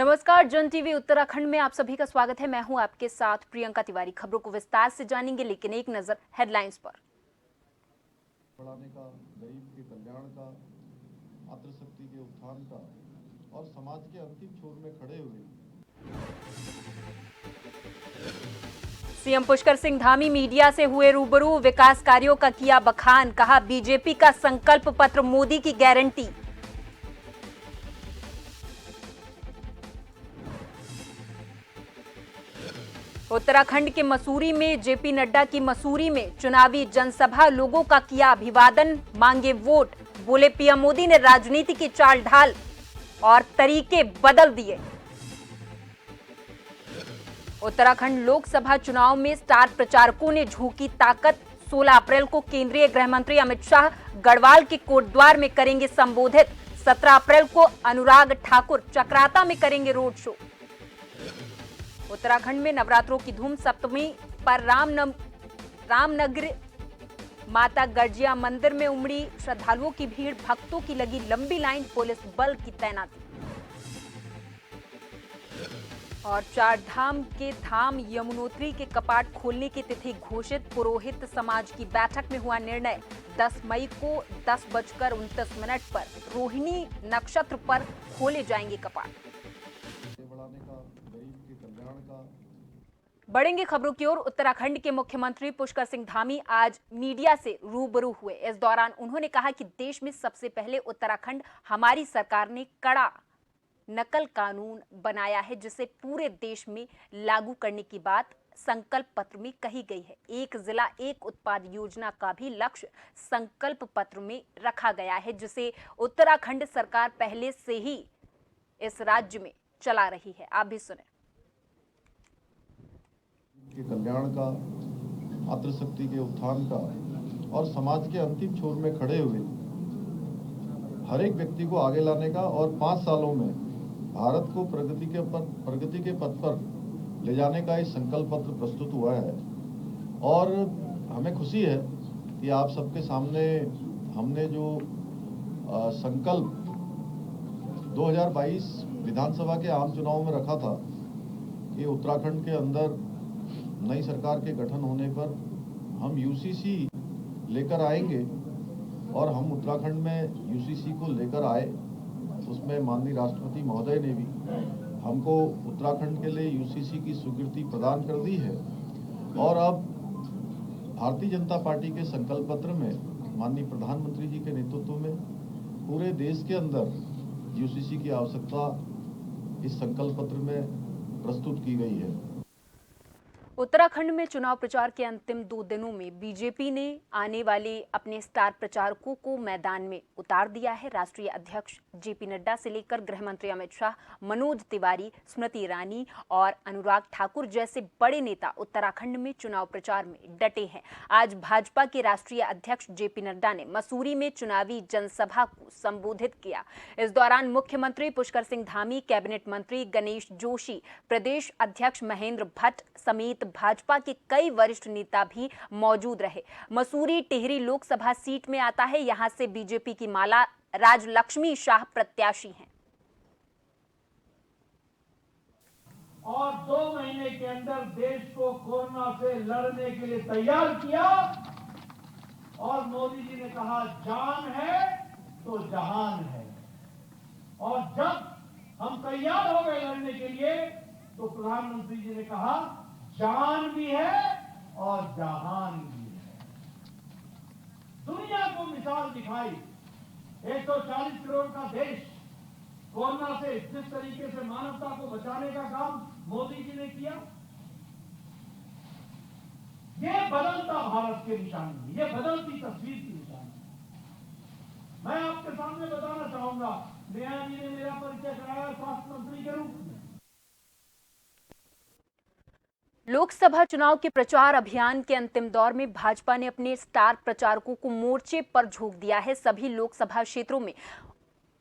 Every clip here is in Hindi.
नमस्कार, जन टीवी उत्तराखंड में आप सभी का स्वागत है। मैं हूं आपके साथ प्रियंका तिवारी। खबरों को विस्तार से जानेंगे, लेकिन एक नजर हेडलाइंस पर। बढ़ाने का, गरीब के कल्याण का, मातृशक्ति के उत्थान का और समाज के अंतिम छोर में खड़े हुए सीएम पुष्कर सिंह धामी मीडिया से हुए रूबरू, विकास कार्यों का किया बखान। कहा, बीजेपी का संकल्प पत्र मोदी की गारंटी। उत्तराखंड के मसूरी में जेपी नड्डा की मसूरी में चुनावी जनसभा, लोगों का किया अभिवादन, मांगे वोट। बोले, पीएम मोदी ने राजनीति की चाल ढाल और तरीके बदल दिए। उत्तराखंड लोकसभा चुनाव में स्टार प्रचारकों ने झोंकी ताकत। 16 अप्रैल को केंद्रीय गृह मंत्री अमित शाह गढ़वाल के कोटद्वार में करेंगे संबोधित। 17 अप्रैल को अनुराग ठाकुर चक्राता में करेंगे रोड शो। उत्तराखंड में नवरात्रों की धूम, सप्तमी पर रामनगर माता गर्जिया मंदिर में उमड़ी श्रद्धालुओं की भीड़, भक्तों की लगी लंबी लाइन, पुलिस बल की तैनाती। और चार धाम के धाम यमुनोत्री के कपाट खोलने की तिथि घोषित। पुरोहित समाज की बैठक में हुआ निर्णय। 10 मई को 10:29 पर रोहिणी नक्षत्र पर खोले जाएंगे कपाट। बढ़ाने का, गरीब के कल्याण का। बढ़ेंगे खबरों की ओर। उत्तराखंड के मुख्यमंत्री पुष्कर सिंह धामी आज मीडिया से रूबरू हुए। इस दौरान उन्होंने कहा कि देश में सबसे पहले उत्तराखंड हमारी सरकार ने कड़ा नकल कानून बनाया है, जिसे पूरे देश में लागू करने की बात संकल्प पत्र में कही गई है। एक जिला एक उत्पाद योजना का भी लक्ष्य संकल्प पत्र में रखा गया है, जिसे उत्तराखंड सरकार पहले से ही इस राज्य में चला रही है। आप भी सुने। के कल्याण का, मातृशक्ति के उत्थान का और समाज के अंतिम छोर में खड़े हुए हर एक व्यक्ति को आगे लाने का और 5 सालों में भारत को प्रगति के पथ पर ले जाने का एक संकल्प पत्र प्रस्तुत हुआ है। और हमें खुशी है कि आप सबके सामने हमने जो संकल्प 2022 विधानसभा के आम चुनाव में रखा था कि उत्तराखंड के अंदर नई सरकार के गठन होने पर हम यूसीसी लेकर आएंगे, और हम उत्तराखंड में यूसीसी को लेकर आए। उसमें माननीय राष्ट्रपति महोदय ने भी हमको उत्तराखंड के लिए यूसीसी की स्वीकृति प्रदान कर दी है। और अब भारतीय जनता पार्टी के संकल्प पत्र में माननीय प्रधानमंत्री जी के नेतृत्व में पूरे देश के अंदर यूसीसी की आवश्यकता इस संकल्प पत्र में प्रस्तुत की गई है। उत्तराखंड में चुनाव प्रचार के अंतिम 2 दिनों में बीजेपी ने आने वाले अपने स्टार प्रचारकों को मैदान में उतार दिया है। राष्ट्रीय अध्यक्ष जेपी नड्डा से लेकर गृह मंत्री अमित शाह, मनोज तिवारी, स्मृति ईरानी और अनुराग ठाकुर जैसे बड़े नेता उत्तराखंड में चुनाव प्रचार में डटे हैं। आज भाजपा के राष्ट्रीय अध्यक्ष जेपी नड्डा ने मसूरी में चुनावी जनसभा को संबोधित किया। इस दौरान मुख्यमंत्री पुष्कर सिंह धामी, कैबिनेट मंत्री गणेश जोशी, प्रदेश अध्यक्ष महेंद्र भट्ट समेत भाजपा के कई वरिष्ठ नेता भी मौजूद रहे। मसूरी टिहरी लोकसभा सीट में आता है। यहां से बीजेपी की माला राजलक्ष्मी शाह प्रत्याशी हैं। और 2 महीने के अंदर देश को कोरोना से लड़ने के लिए तैयार किया। और मोदी जी ने कहा, जान है तो जहान है। और जब हम तैयार हो गए लड़ने के लिए, तो प्रधानमंत्री जी ने कहा, जान भी है और जहान भी है। दुनिया को मिसाल दिखाई। 140 करोड़ का देश कोरोना से जिस तरीके से मानवता को बचाने का काम मोदी जी ने किया, ये बदलता भारत के निशानी, ये बदलती तस्वीर की निशानी। मैं आपके सामने बताना चाहूंगा, नेहा जी ने मेरा परिचय कराया स्वास्थ्य मंत्री के रूप में। लोकसभा चुनाव के प्रचार अभियान के अंतिम दौर में भाजपा ने अपने स्टार प्रचारकों को मोर्चे पर झोंक दिया है। सभी लोकसभा क्षेत्रों में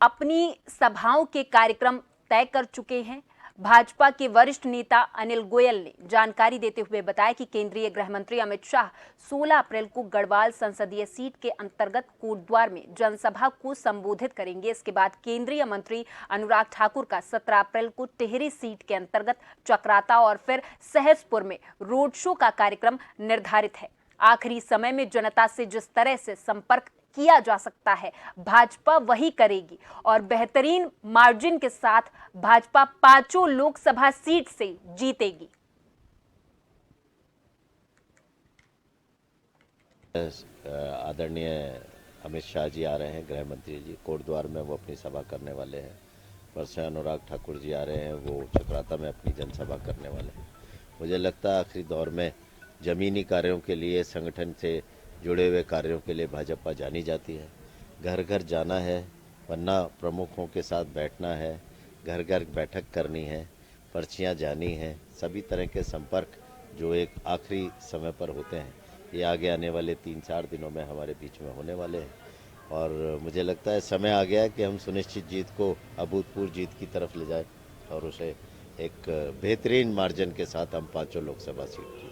अपनी सभाओं के कार्यक्रम तय कर चुके हैं। भाजपा के वरिष्ठ नेता अनिल गोयल ने जानकारी देते हुए बताया कि केंद्रीय गृह मंत्री अमित शाह 16 अप्रैल को गढ़वाल संसदीय सीट के अंतर्गत कोटद्वार में जनसभा को संबोधित करेंगे। इसके बाद केंद्रीय मंत्री अनुराग ठाकुर का 17 अप्रैल को टिहरी सीट के अंतर्गत चक्राता और फिर सहसपुर में रोड शो का कार्यक्रम निर्धारित है। आखिरी समय में जनता से जिस तरह से संपर्क किया जा सकता है, भाजपा वही करेगी और बेहतरीन मार्जिन के साथ भाजपा 5 लोकसभा सीट से जीतेगी। आदरणीय अमित शाह जी आ रहे हैं, गृह मंत्री जी कोटद्वार में वो अपनी सभा करने वाले हैं। परसों अनुराग ठाकुर जी आ रहे हैं, वो चक्राता में अपनी जनसभा करने वाले हैं। मुझे लगता है आखिरी दौर में जमीनी कार्यों के लिए, संगठन से जुड़े हुए कार्यों के लिए भाजपा जानी जाती है। घर घर जाना है, पन्ना प्रमुखों के साथ बैठना है, घर घर बैठक करनी है, पर्चियां जानी हैं, सभी तरह के संपर्क जो एक आखिरी समय पर होते हैं, ये आगे आने वाले 3-4 दिनों में हमारे बीच में होने वाले हैं। और मुझे लगता है समय आ गया है कि हम सुनिश्चित जीत को, अभूतपूर्व जीत की तरफ ले जाएं और उसे एक बेहतरीन मार्जिन के साथ हम 5 लोकसभा सीट जीतें।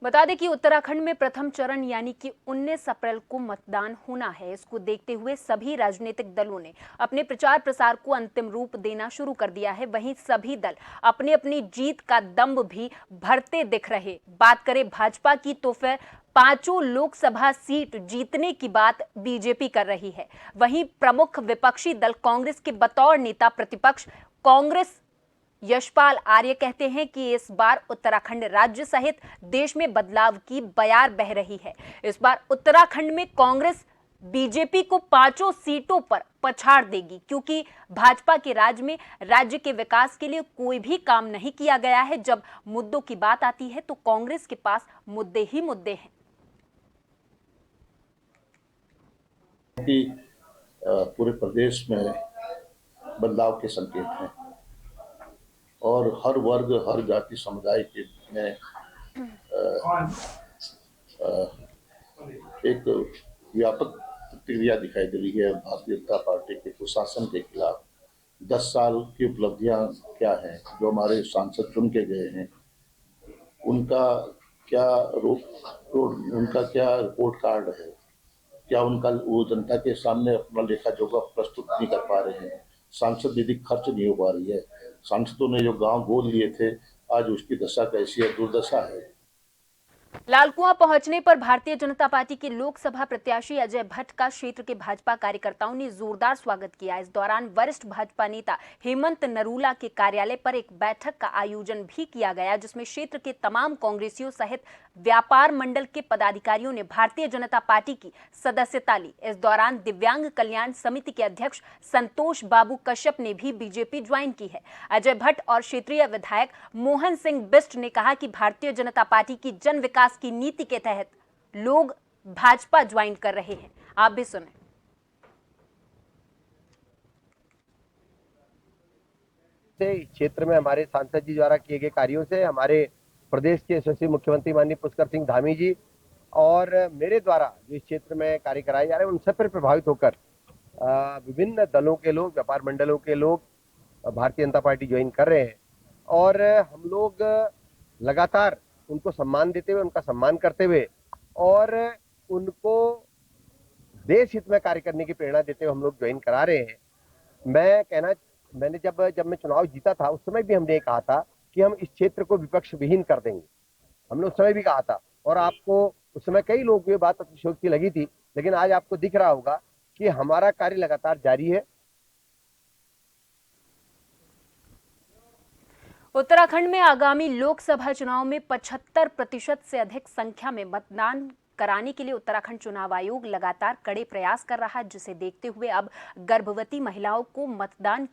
बता दें कि उत्तराखंड में प्रथम चरण यानी कि 19 अप्रैल को मतदान होना है। इसको देखते हुए सभी राजनीतिक दलों ने अपने प्रचार प्रसार को अंतिम रूप देना शुरू कर दिया है। वहीं सभी दल अपनी अपनी जीत का दम भी भरते दिख रहे। बात करें भाजपा की तो फिर 5 लोकसभा सीट जीतने की बात बीजेपी कर रही है। वहीं प्रमुख विपक्षी दल कांग्रेस के बतौर नेता प्रतिपक्ष कांग्रेस यशपाल आर्य कहते हैं कि इस बार उत्तराखंड राज्य सहित देश में बदलाव की बयार बह रही है। इस बार उत्तराखंड में कांग्रेस बीजेपी को 5 सीटों पर पछाड़ देगी, क्योंकि भाजपा के राज में राज्य के विकास के लिए कोई भी काम नहीं किया गया है। जब मुद्दों की बात आती है तो कांग्रेस के पास मुद्दे ही मुद्दे हैं। पूरे प्रदेश में बदलाव के संकेत हैं और हर वर्ग, हर जाति समुदाय के में एक व्यापक प्रतिक्रिया दिखाई दे रही है भारतीय जनता पार्टी के कुशासन के खिलाफ। 10 साल की उपलब्धियां क्या हैं, जो हमारे सांसद चुन के गए हैं, उनका क्या उनका क्या रिपोर्ट कार्ड है, क्या उनका वो जनता के सामने अपना लेखा जोखा प्रस्तुत नहीं कर पा रहे हैं। सांसद निधि खर्च नहीं हो पा रही है। सांसदों ने जो गांव गोद लिए थे, आज उसकी दशा कैसी है, दुर्दशा है। लालकुआं पहुंचने पर भारतीय जनता पार्टी के लोकसभा प्रत्याशी अजय भट्ट का क्षेत्र के भाजपा कार्यकर्ताओं ने जोरदार स्वागत किया। इस दौरान वरिष्ठ भाजपा नेता हेमंत नरूला के कार्यालय पर एक बैठक का आयोजन भी किया गया, जिसमें क्षेत्र के तमाम कांग्रेसियों सहित व्यापार मंडल के पदाधिकारियों ने भारतीय जनता पार्टी की सदस्यता ली। इस दौरान दिव्यांग कल्याण समिति के अध्यक्ष संतोष बाबू कश्यप ने भी बीजेपी ज्वाइन की है। अजय भट्ट और क्षेत्रीय विधायक मोहन सिंह बिष्ट ने कहा कि भारतीय जनता पार्टी की जन विकास की नीति के तहत लोग भाजपा ज्वाइन कर रहे हैं। आप भी सुने। क्षेत्र में हमारे सांसद जी द्वारा किए गए कार्यों से हमारे प्रदेश के यशस्वी मुख्यमंत्री माननीय पुष्कर सिंह धामी जी और मेरे द्वारा जिस क्षेत्र में कार्य कराए जा रहे हैं, उन सब पर प्रभावित होकर विभिन्न दलों के लोग, व्यापार मंडलों के लोग भारतीय जनता पार्टी ज्वाइन कर रहे हैं। और हम लोग लगातार उनको सम्मान देते हुए, उनका सम्मान करते हुए और उनको देश हित में कार्य करने की प्रेरणा देते हुए हम लोग ज्वाइन करा रहे हैं। मैंने जब मैं चुनाव जीता था, उस समय भी हमने कहा था कि हम इस क्षेत्र को विपक्ष विहीन कर देंगे। हमने उस समय भी कहा था और आपको उस समय कई लोगों को ये बात अतिशयोक्ति लगी थी, लेकिन आज आपको दिख रहा होगा कि हमारा कार्य लगातार जारी है। उत्तराखंड में आगामी लोकसभा चुनाव में 75% से अधिक संख्या में मतदान कराने के लिए उत्तराखंड चुनाव आयोग लगातार कड़े प्रयास कर रहा है, जिसे देखते हुए अब गर्भवती महिलाओं को मतदान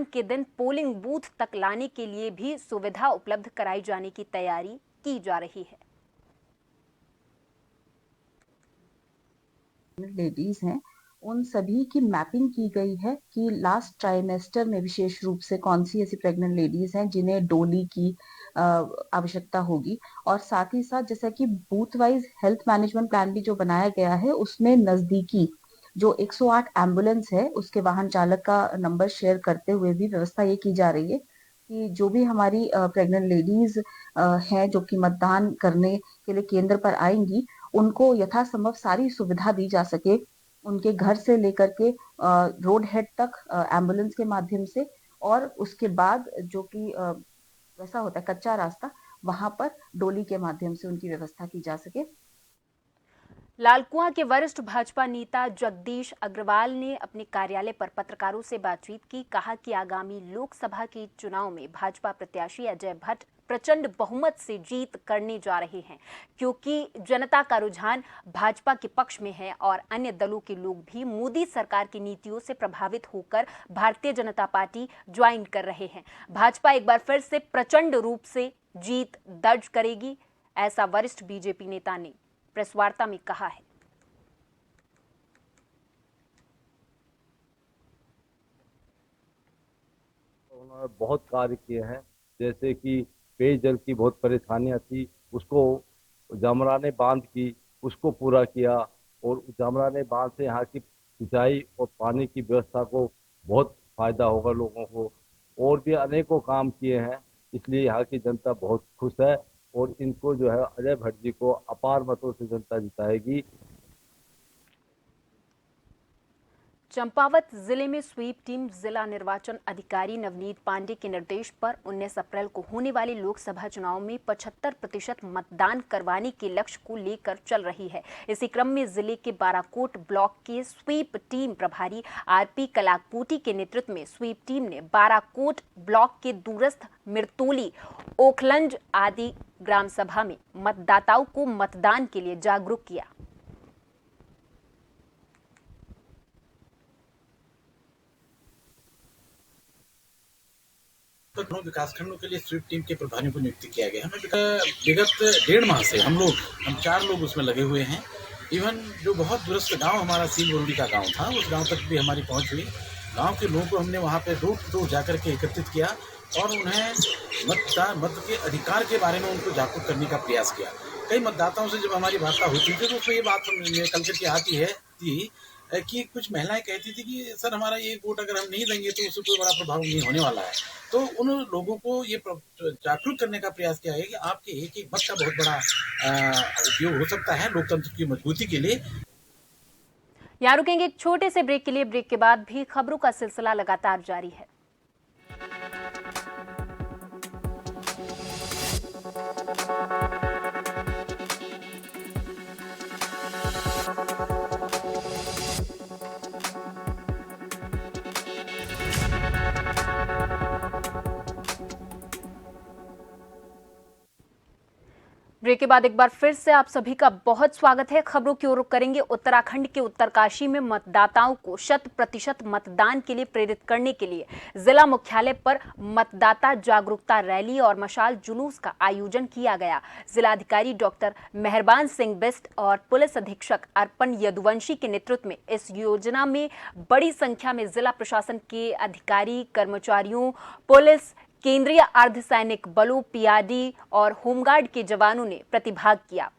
के दिन पोलिंग बूथ तक लाने के लिए भी सुविधा उपलब्ध कराई जाने की तैयारी की जा रही है। लेडीज हैं, उन सभी की मैपिंग की गई है कि लास्ट ट्राइमेस्टर में विशेष रूप से कौन सी ऐसी प्रेग्नेंट लेडीज हैं जिन्हें डोली की आवश्यकता होगी। और साथ ही साथ जैसा कि booth wise health management plan भी जो बनाया गया है, उसमें नजदीकी जो 108 एम्बुलेंस है उसके वाहन चालक का नंबर शेयर करते हुए भी व्यवस्था ये की जा रही है कि जो भी हमारी प्रेग्नेंट लेडीज हैं जो कि मतदान करने के लिए केंद्र पर आएंगी, उनको यथासंभव सारी सुविधा दी जा सके, उनके घर से लेकर के रोड हेड तक एम्बुलेंस के माध्यम से, और उसके बाद जो कि वैसा होता है कच्चा रास्ता, वहां पर डोली के माध्यम से उनकी व्यवस्था की जा सके। लालकुआं के वरिष्ठ भाजपा नेता जगदीश अग्रवाल ने अपने कार्यालय पर पत्रकारों से बातचीत की। कहा कि आगामी लोकसभा के चुनाव में भाजपा प्रत्याशी अजय भट्ट प्रचंड बहुमत से जीत करने जा रहे हैं, क्योंकि जनता का रुझान भाजपा के पक्ष में है और अन्य दलों के लोग भी मोदी सरकार की नीतियों से प्रभावित होकर भारतीय जनता पार्टी ज्वाइन कर रहे हैं। भाजपा एक बार फिर से प्रचंड रूप से जीत दर्ज करेगी, ऐसा वरिष्ठ बीजेपी नेता ने प्रेस वार्ता में कहा है। उन्होंने बहुत कार्य किए हैं, जैसे कि पेयजल की बहुत परेशानियां थी, उसको जामराने बांध की उसको पूरा किया, और जामराने बांध से यहाँ की सिंचाई और पानी की व्यवस्था को बहुत फायदा होगा लोगों को। और भी अनेकों काम किए हैं, इसलिए यहाँ की जनता बहुत खुश है और इनको जो है अजय भट्ट जी को अपार मतों से जनता जिताएगी। चंपावत जिले में स्वीप टीम जिला निर्वाचन अधिकारी नवनीत पांडे के निर्देश पर 19 अप्रैल को होने वाले लोकसभा चुनाव में 75% मतदान करवाने के लक्ष्य को लेकर चल रही है। इसी क्रम में जिले के बाराकोट ब्लॉक के स्वीप टीम प्रभारी आरपी कलाकपूटी के नेतृत्व में स्वीप टीम ने बाराकोट ब्लॉक के दूरस्थ मिर्तोली, ओखलंज आदि ग्राम सभा में मतदाताओं को मतदान के लिए जागरूक किया। विकास खंडों के लिए स्वीप टीम के प्रभारियों को नियुक्त किया गया है। विगत 1.5 माह से हम 4 लोग उसमें लगे हुए हैं। इवन जो बहुत दूरस्थ गांव हमारा सील गोरडी का गांव था, उस गांव तक भी हमारी पहुंच हुई। गांव के लोगों को हमने वहां पे डोर टू डोर जाकर के एकत्रित किया और उन्हें मत के अधिकार के बारे में उनको जागरूक करने का प्रयास किया। कई मतदाताओं से जब हमारी वार्ता होती थी तो उसमें ये बात निकल करके आती थी कि कुछ महिलाएं कहती थी कि सर हमारा ये वोट अगर हम नहीं देंगे तो उससे कोई बड़ा प्रभाव नहीं होने वाला है। तो उन लोगों को ये जागरूक करने का प्रयास किया है कि आपके एक एक मत का बहुत बड़ा उपयोग हो सकता है लोकतंत्र की मजबूती के लिए। यहाँ रुकेंगे एक छोटे से ब्रेक के लिए। ब्रेक के बाद भी खबरों का सिलसिला लगातार जारी है। ब्रेक के बाद एक बार फिर से आप सभी का बहुत स्वागत है। खबरों की ओर रुख करेंगे। उत्तराखंड के उत्तरकाशी में मतदाताओं को 100% मतदान के लिए प्रेरित करने के लिए जिला मुख्यालय पर मतदाता जागरूकता रैली और मशाल जुलूस का आयोजन किया गया। जिलाधिकारी डॉक्टर मेहरबान सिंह बिस्ट और पुलिस अधीक्षक अर्पण यदुवंशी के नेतृत्व में इस योजना में बड़ी संख्या में जिला प्रशासन के अधिकारी, कर्मचारियों, पुलिस, केंद्रीय अर्धसैनिक बलों, पीआरडी और होमगार्ड के जवानों ने प्रतिभाग किया।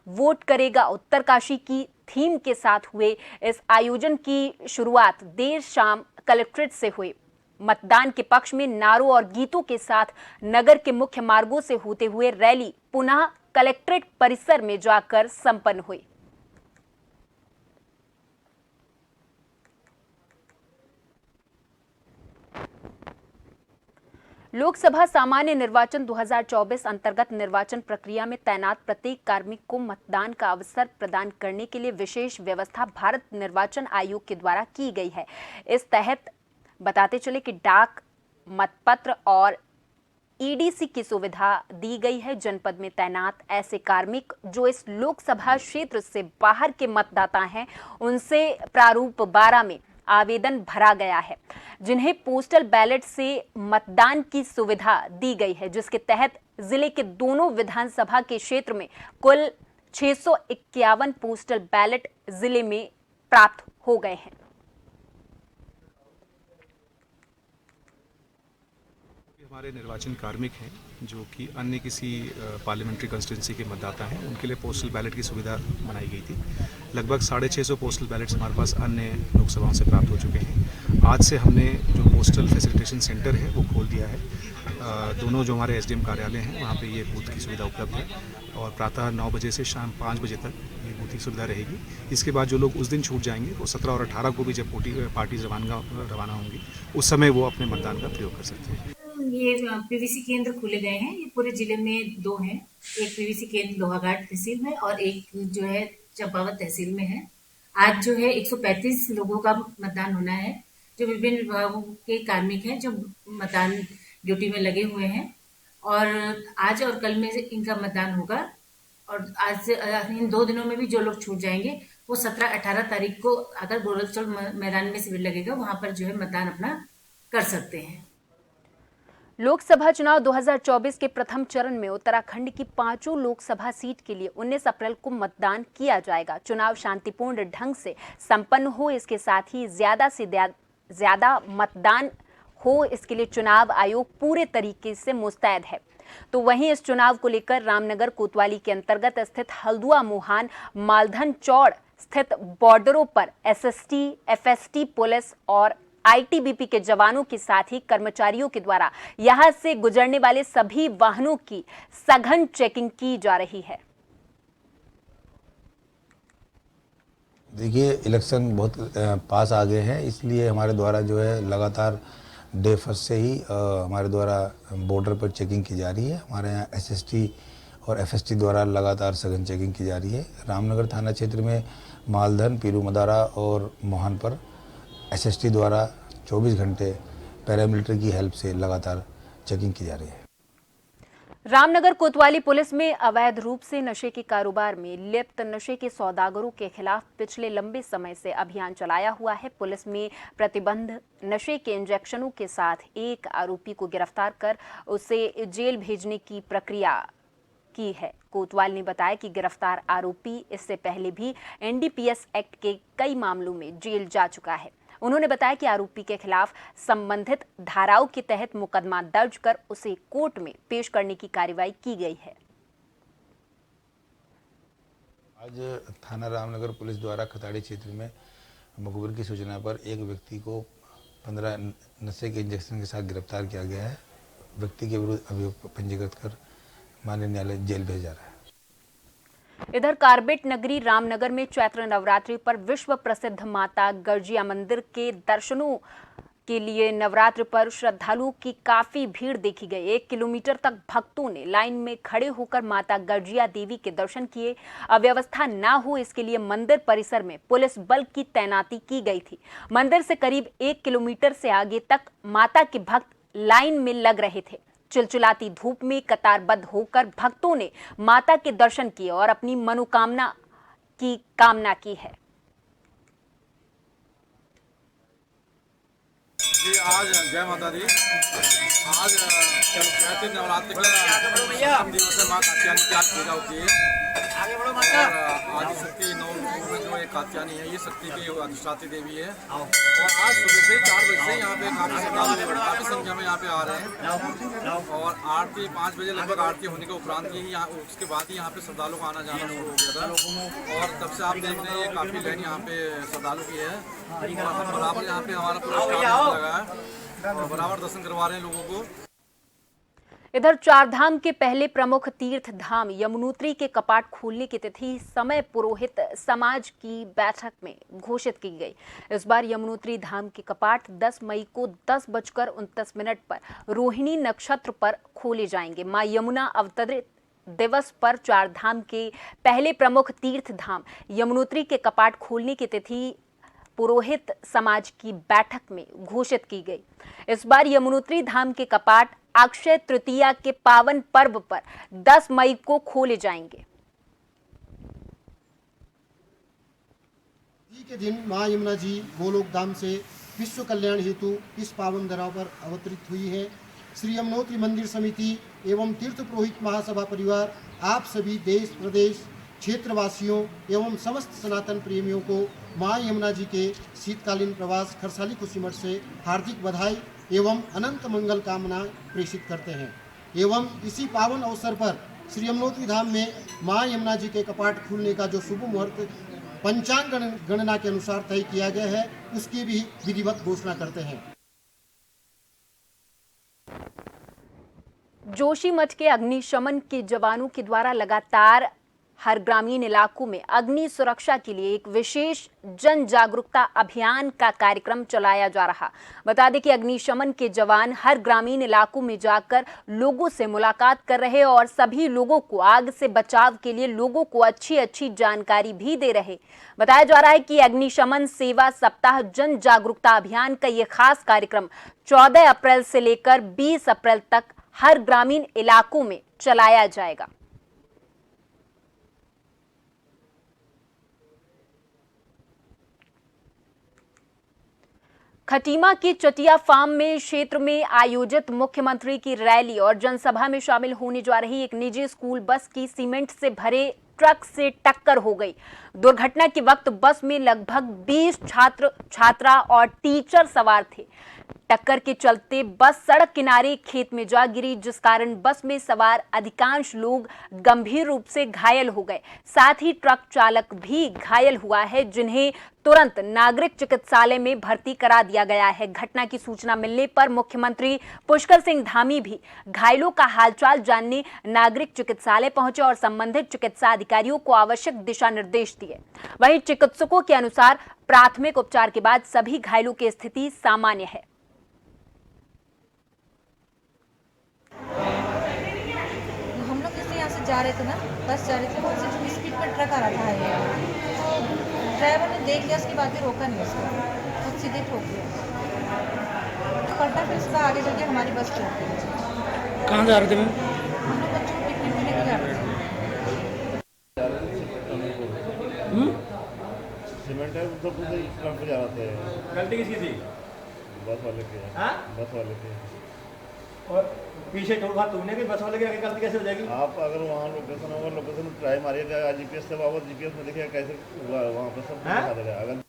वोट करेगा उत्तरकाशी की थीम के साथ हुए इस आयोजन की शुरुआत देर शाम कलेक्ट्रेट से हुई। मतदान के पक्ष में नारों और गीतों के साथ नगर के मुख्य मार्गों से होते हुए रैली पुनः कलेक्ट्रेट परिसर में जाकर संपन्न हुई। लोकसभा सामान्य निर्वाचन 2024 अंतर्गत निर्वाचन प्रक्रिया में तैनात प्रत्येक कार्मिक को मतदान का अवसर प्रदान करने के लिए विशेष व्यवस्था भारत निर्वाचन आयोग के द्वारा की गई है। इस तहत बताते चले कि डाक, मतपत्र और ईडीसी की सुविधा दी गई है। जनपद में तैनात ऐसे कार्मिक जो इस लोकसभा क्षेत्र से बाहर के मतदाता हैं, उनसे प्रारूप 12 में आवेदन भरा गया है, जिन्हें पोस्टल बैलेट से मतदान की सुविधा दी गई है, जिसके तहत जिले के दोनों विधानसभा के क्षेत्र में कुल 651 पोस्टल बैलेट जिले में प्राप्त हो गए हैं। हमारे निर्वाचन कार्मिक हैं जो कि अन्य किसी पार्लियामेंट्री कंस्टिट्यूंसी के मतदाता हैं, उनके लिए पोस्टल बैलेट की सुविधा बनाई गई थी। लगभग 650 पोस्टल बैलेट्स हमारे पास अन्य लोकसभाओं से प्राप्त हो चुके हैं। आज से हमने जो पोस्टल फैसिलिटेशन सेंटर है वो खोल दिया है। दोनों जो हमारे एसडीएम कार्यालय हैं वहाँ पे ये बूथ की सुविधा उपलब्ध है और प्रातः 9 बजे से शाम 5 बजे तक ये बूथ की सुविधा रहेगी। इसके बाद जो लोग उस दिन छूट जाएंगे वो 17 और 18 को भी जब पार्टीज रवाना होंगी उस समय वो अपने मतदान का प्रयोग कर सकते हैं। ये पीवीसी केंद्र खोले गए हैं, ये पूरे जिले में 2 हैं। एक पीवीसी केंद्र लोहाघाट तहसील में और एक जो है चंपावत तहसील में है। आज जो है 135 लोगों का मतदान होना है, जो विभिन्न विभागों के कार्मिक हैं जो मतदान ड्यूटी में लगे हुए हैं और आज और कल में इनका मतदान होगा। और आज से इन 2 दिनों में भी जो लोग छूट जाएंगे वो 17-18 तारीख को अगर गोरखचौड़ मैदान में शिविर लगेगा वहां पर जो है मतदान अपना कर सकते हैं। लोकसभा चुनाव 2024 के प्रथम चरण में उत्तराखंड की 5 लोकसभा सीट के लिए 19 अप्रैल को मतदान किया जाएगा। चुनाव शांतिपूर्ण ढंग से संपन्न हो, इसके साथ ही ज्यादा से ज्यादा मतदान हो, इसके लिए चुनाव आयोग पूरे तरीके से मुस्तैद है। तो वहीं इस चुनाव को लेकर रामनगर कोतवाली के अंतर्गत स्थित हल्द्वां मोहान मालधन चौड़ स्थित बॉर्डरों पर एसएसटी, एफएसटी पुलिस और आईटीबीपी के जवानों के साथ ही कर्मचारियों के द्वारा यहां से गुजरने वाले सभी वाहनों की सघन चेकिंग की जा रही है। देखिए, इलेक्शन बहुत पास आ गए हैं, इसलिए हमारे द्वारा जो है लगातार डे फर्स्ट से ही हमारे द्वारा बॉर्डर पर चेकिंग की जा रही है। हमारे यहाँ एसएसटी और एफएसटी द्वारा लगातार सघन चेकिंग की जा रही है। रामनगर थाना क्षेत्र में मालधन, पीरू मदारा और मोहन पर एसएसटी द्वारा 24 घंटे पैरामिलिट्री की हेल्प से लगातार चेकिंग की जा रही है। रामनगर कोतवाली पुलिस में अवैध रूप से नशे के कारोबार में लिप्त नशे के सौदागरों के खिलाफ पिछले लंबे समय से अभियान चलाया हुआ है। पुलिस में प्रतिबंध नशे के इंजेक्शनों के साथ एक आरोपी को गिरफ्तार कर उसे जेल भेजने की प्रक्रिया की है। कोतवाल ने बताया कि गिरफ्तार आरोपी इससे पहले भी एनडीपीएस एक्ट के कई मामलों में जेल जा चुका है। उन्होंने बताया कि आरोपी के खिलाफ संबंधित धाराओं के तहत मुकदमा दर्ज कर उसे कोर्ट में पेश करने की कार्रवाई की गई है। आज थाना रामनगर पुलिस द्वारा खताड़ी क्षेत्र में मकबूल की सूचना पर एक व्यक्ति को 15 नशे के इंजेक्शन के साथ गिरफ्तार किया गया है। व्यक्ति के विरुद्ध अभियोग पंजीकृत कर माननीय न्यायालय जेल भेजा रहा है। इधर कार्बेट नगरी रामनगर में चैत्र नवरात्रि पर विश्व प्रसिद्ध माता गर्जिया मंदिर के दर्शनों के लिए नवरात्र पर श्रद्धालुओं की काफी भीड़ देखी गई। 1 किलोमीटर तक भक्तों ने लाइन में खड़े होकर माता गर्जिया देवी के दर्शन किए। अव्यवस्था न हो, इसके लिए मंदिर परिसर में पुलिस बल की तैनाती की गई थी। मंदिर से करीब 1 किलोमीटर से आगे तक माता के भक्त लाइन में लग रहे थे। चिलचिलाती धूप में कतारबद्ध होकर भक्तों ने माता के दर्शन किए और अपनी मनोकामना की कामना की है। आज जय माता दी। आज चैत्र नवरात्र के दिवस से माँ कात्यायनी की आज पूजा होती है। और आदिशक्ति 9 में जो एक कात्यायनी है, ये शक्ति की अधिष्ठात्री देवी है। और आज सुबह से 4 बजे से यहाँ पे काफी संख्या में यहाँ पे आ रहे हैं। और आरती 5 बजे लगभग आरती होने के उपरांत ही यहाँ, उसके बाद ही यहाँ पे श्रद्धालुओं का आना जाना शुरू हो गया था। और तब से आप देख रहे हैं ये काफी लाइन यहाँ पे श्रद्धालु की है। और हम बराबर यहाँ पे हमारा पूरा स्टाफ लगा है और बराबर दर्शन करवा रहे हैं लोगों को। इधर चारधाम के पहले प्रमुख तीर्थ धाम यमुनोत्री के कपाट खोलने की तिथि समय पुरोहित समाज की बैठक में घोषित की गई। इस बार यमुनोत्री धाम के कपाट 10 मई को 10:29 पर रोहिणी नक्षत्र पर खोले जाएंगे। मां यमुना अवतरित दिवस पर चारधाम के पहले प्रमुख तीर्थ धाम यमुनोत्री के कपाट खोलने की तिथि पुरोहित समाज की बैठक में घोषित की गई। इस बार यमुनोत्री धाम के कपाट अक्षय तृतीया के पावन पर्व पर 10 मई को खोले जाएंगे। के दिन मां यमुना जी गोलोक धाम से विश्व कल्याण हेतु इस पावन धरा पर अवतरित हुई है। श्री यमुनोत्री मंदिर समिति एवं तीर्थ पुरोहित महासभा परिवार आप सभी देश प्रदेश क्षेत्रवासियों एवं समस्त सनातन प्रेमियों को मां यमुना जी के शीतकालीन प्रवास खरसाली कुशीमठ से हार्दिक बधाई एवं अनंत मंगल कामना प्रेषित करते हैं। एवं इसी पावन अवसर पर श्री यमुनोत्री धाम में मां यमुना जी के कपाट खुलने का जो शुभ मुहूर्त पंचांग गणना के अनुसार तय किया गया है, उसकी भी विधिवत घोषणा करते हैं। जोशीमठ के अग्निशमन के जवानों के द्वारा लगातार हर ग्रामीण इलाकों में अग्नि सुरक्षा के लिए एक विशेष जन जागरूकता अभियान का कार्यक्रम चलाया जा रहा। बता दें कि अग्निशमन के जवान हर ग्रामीण इलाकों में जाकर लोगों से मुलाकात कर रहे और सभी लोगों को आग से बचाव के लिए लोगों को अच्छी जानकारी भी दे रहे। बताया जा रहा है कि अग्निशमन सेवा सप्ताह जन जागरूकता अभियान का ये खास कार्यक्रम 14 अप्रैल से लेकर 20 अप्रैल तक हर ग्रामीण इलाकों में चलाया जाएगा। खटीमा के चटिया फार्म में क्षेत्र में आयोजित मुख्यमंत्री की रैली और जनसभा में शामिल होने जा रही एक निजी स्कूल बस की सीमेंट से भरे ट्रक से टक्कर हो गई। दुर्घटना के वक्त बस में लगभग 20 छात्रा और टीचर सवार थे। टक्कर के चलते बस सड़क किनारे खेत में जा गिरी, जिस कारण बस में सवार अधिकांश लोग गंभीर रूप से घायल हो गए। साथ ही ट्रक चालक भी घायल हुआ है, जिन्हें तुरंत नागरिक चिकित्सालय में भर्ती करा दिया गया है। घटना की सूचना मिलने पर मुख्यमंत्री पुष्कर सिंह धामी भी घायलों का हालचाल जानने नागरिक चिकित्सालय पहुंचे और संबंधित चिकित्सा अधिकारियों को आवश्यक दिशा निर्देश दिए। वहीं चिकित्सकों के अनुसार प्राथमिक उपचार के बाद सभी घायलों की स्थिति सामान्य है। हम लोग जैसे यहाँ से जा रहे थे ना, बस जा रहे थे, वहाँ से जो स्पीड में ट्रक आ रहा था हाईवे तो ड्राइवर ने देख लिया, उसके बाद भी रोका नहीं उसको, तो सीधे ठोक दिया। पलटा, फिर उसका आगे चल के हमारी बस ठोक दी। कहाँ जा रहे थे मैम? हम लोग बच्चों को पिकनिक लेके जा रहे थे। सीमेंट है तो पूरे काम पे जा रहे थे। गलती किसकी थी? बस वाले की। हाँ? बस वाले की। और पीछे ठोका तुमने कि बस वाले की आगे गलती कैसे हो जाएगी? आप अगर वहाँ लोकेशन होगा, लोकेशन ट्राई मारिएगा, जीपीएस से वापस जीपीएस में देखिएगा कैसे हुआ, वहाँ पे सब दिखा देगा। अगर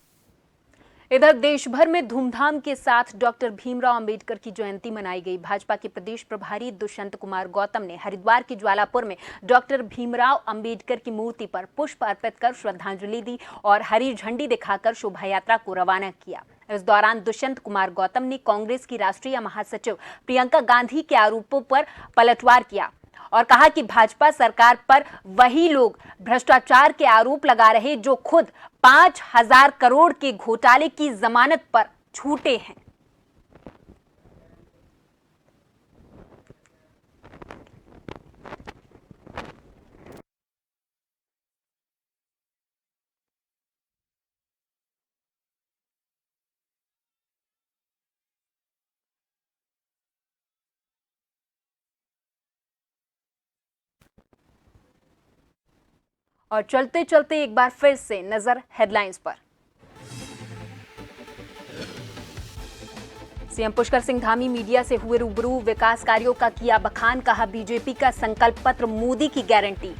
इधर देश भर में धूमधाम के साथ डॉक्टर भीमराव अंबेडकर की जयंती मनाई गई। भाजपा के प्रदेश प्रभारी दुष्यंत कुमार गौतम ने हरिद्वार के ज्वालापुर में डॉक्टर भीमराव अंबेडकर की मूर्ति पर पुष्प अर्पित कर श्रद्धांजलि दी और हरी झंडी दिखाकर शोभा यात्रा को रवाना किया। इस दौरान दुष्यंत कुमार गौतम ने कांग्रेस की राष्ट्रीय महासचिव प्रियंका गांधी के आरोपों पर पलटवार किया और कहा कि भाजपा सरकार पर वही लोग भ्रष्टाचार के आरोप लगा रहे जो खुद 5,000 करोड़ के घोटाले की जमानत पर छूटे हैं। और चलते चलते एक बार फिर से नजर हेडलाइंस पर। सीएम पुष्कर सिंह धामी मीडिया से हुए रूबरू, विकास कार्यों का किया बखान, कहा बीजेपी का संकल्प पत्र मोदी की गारंटी।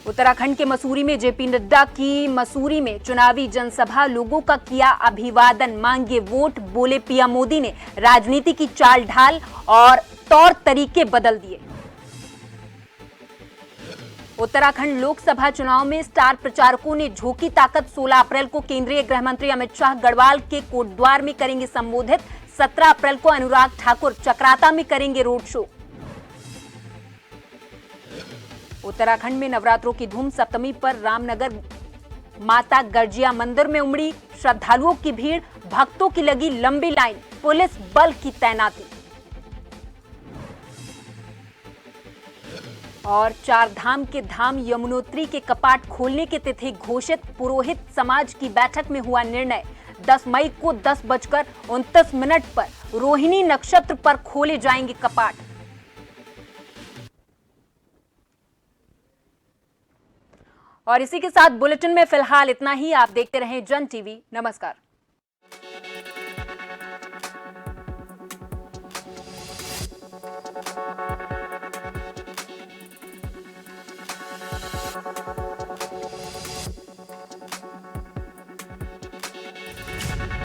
उत्तराखंड के मसूरी में जेपी नड्डा की मसूरी में चुनावी जनसभा, लोगों का किया अभिवादन, मांगे वोट, बोले पीएम मोदी ने राजनीति की चाल ढाल और तौर तरीके बदल दिए। उत्तराखंड लोकसभा चुनाव में स्टार प्रचारकों ने झोंकी ताकत, 16 अप्रैल को केंद्रीय गृह मंत्री अमित शाह गढ़वाल के कोटद्वार में करेंगे संबोधित, 17 अप्रैल को अनुराग ठाकुर चक्राता में करेंगे रोड शो। उत्तराखंड में नवरात्रों की धूम, सप्तमी पर रामनगर माता गर्जिया मंदिर में उमड़ी श्रद्धालुओं की भीड़, भक्तों की लगी लंबी लाइन, पुलिस बल की तैनाती। और 4 धाम के धाम यमुनोत्री के कपाट खोलने की तिथि घोषित, पुरोहित समाज की बैठक में हुआ निर्णय, 10 मई को 10:29 पर रोहिणी नक्षत्र पर खोले जाएंगे कपाट। और इसी के साथ बुलेटिन में फिलहाल इतना ही। आप देखते रहें जन टीवी। नमस्कार।